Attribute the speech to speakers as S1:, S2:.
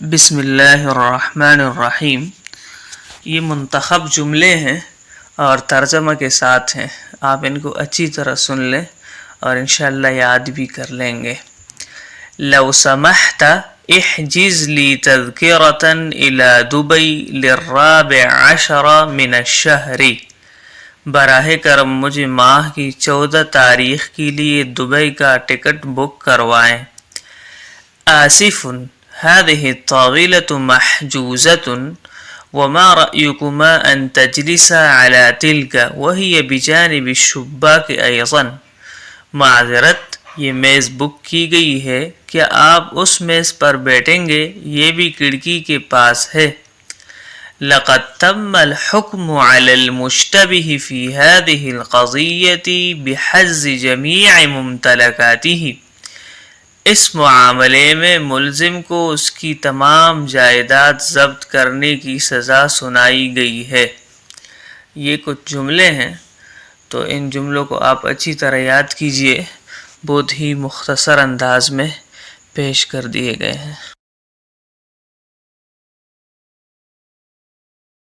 S1: بسم اللہ الرحمن الرحیم۔ یہ منتخب جملے ہیں اور ترجمہ کے ساتھ ہیں، آپ ان کو اچھی طرح سن لیں اور انشاءاللہ یاد بھی کر لیں گے۔ لو سمحت احجز لی تذکرة الى دبئی للرابع عشر من الشہر، براہ کرم مجھے ماہ کی 14 تاریخ کے لیے دبئی کا ٹکٹ بک کروائیں۔ آسف هذه الطاولة محجوزة وما رأيكما أن تجلسا على تلك وهي بجانب الشباك أيضا، معذرت یہ میز بک کی گئی ہے، کیا آپ اس میز پر بیٹھیں گے؟ یہ بھی کھڑکی کے پاس ہے۔ لقد تم الحكم على المشتبه في هذه القضية بحجز جميع ممتلكاته، اس معاملے میں ملزم کو اس کی تمام جائیداد ضبط کرنے کی سزا سنائی گئی ہے۔ یہ کچھ جملے ہیں، تو ان جملوں کو آپ اچھی طرح یاد کیجئے، بہت ہی مختصر انداز میں پیش کر دیے گئے ہیں۔